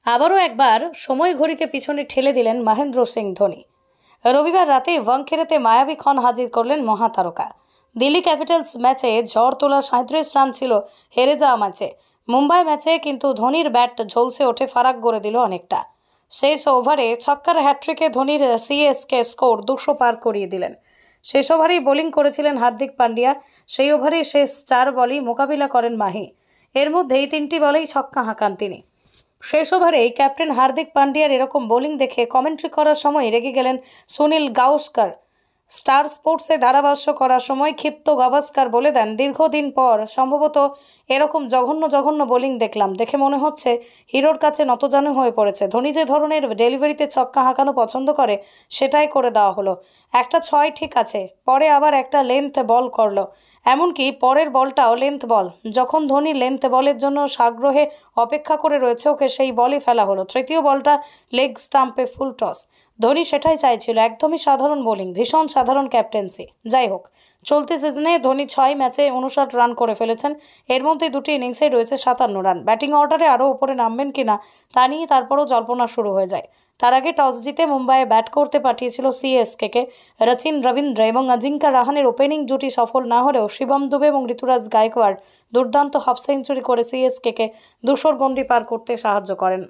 আবারও একবার সময় ঘড়িকে পিছনে ঠেলে দিলেন মহেন্দ্র সিং ধোনি। রবিবার রাতে ওয়াংখেড়েতে মায়াবী ক্ষণ হাজির করলেন মহাতারকা। দিল্লি ক্যাপিটালস ম্যাচে ঝড় তোলা 37 রান ছিল হেরে যাওয়া ম্যাচে। মুম্বাই ম্যাচে কিন্তু ধোনির ব্যাট ঝলসে ওঠে, ফারাক করে দিল অনেকটা। শেষ ওভারে ছক্কার হ্যাট্রিকে ধোনির সিএসকে স্কোর 200 পার করিয়ে দিলেন। শেষ ওভারেই বোলিং করেছিলেন হার্দিক পান্ডিয়া। সেই ওভারেই শেষ 4 বলই মোকাবিলা করেন মাহি। এর মধ্যেই 3টি বলেই ছক্কা হাঁকান তিনি। শেষ ওভারেই ক্যাপ্টেন হার্দিক পান্ডিয়ার এরকম বোলিং দেখে কমেন্ট্রি করার সময় রেগে গেলেন সুনীল গাওস্কর। স্টার স্পোর্টসে ধারাভাষ্য করার সময় ক্ষিপ্ত গাভাস্কর বলে দেন, দীর্ঘদিন পর সম্ভবত এরকম জঘন্য জঘন্য বোলিং দেখলাম। দেখে মনে হচ্ছে হিরোর কাছে নতজানু হয়ে পড়েছে। ধোনি যে ধরনের ডেলিভারিতে ছক্কা হাঁকানো পছন্দ করে সেটাই করে দেওয়া হলো। একটা 6 ঠিক আছে, পরে আবার একটা লেন্থ বল করলো, এমনকি পরের বলটাও লেন্থ বল। যখন ধোনি লেন্থ বলের জন্য সাগ্রহে অপেক্ষা করে রয়েছে, ওকে সেই বলই ফেলা হলো। তৃতীয় বলটা লেগ স্টাম্পে ফুল টস। ধোনি সেটাই চাইছিল, একদমই সাধারণ বোলিং, ভীষণ সাধারণ ক্যাপ্টেন্সি। যাই হোক, চলতি সিজনে ধোনি 6 ম্যাচে 59 রান করে ফেলেছেন। এর মধ্যে 2টি ইনিংসে রয়েছে 57 রান। ব্যাটিং অর্ডারে আরও ওপরে নামবেন কিনা তা নিয়ে তারপরও জল্পনা শুরু হয়ে যায়। তার আগে টস জিতে মুম্বাইয়ে ব্যাট করতে পাঠিয়েছিল সিএসকেকে। রচিন রবীন্দ্র এবং অজিঙ্কা রাহানের ওপেনিং জুটি সফল না হলেও শিবম দুবে এবং ঋতুরাজ গায়কোয়াড় দুর্দান্ত হাফ সেঞ্চুরি করে সিএসকেকে 200 গন্ডি পার করতে সাহায্য করেন।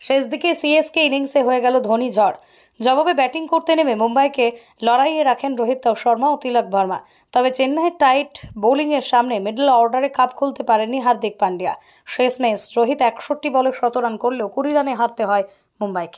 শেষ দিকে সিএসকে ইনিংসে হয়ে গেল ধোনি ঝড়। জবাবে ব্যাটিং করতে নেমে মুম্বাইকে লড়াইয়ে রাখেন রোহিত শর্মা ও তিলক ভার্মা। তবে চেন্নাইয়ের টাইট বোলিংয়ের সামনে মিডল অর্ডারে খাপ খুলতে পারেননি হার্দিক পান্ডিয়া। শেষমেশ রোহিত 61 বলে 100 রান করলেও 20 রানে হারতে হয় মুম্বাইকে।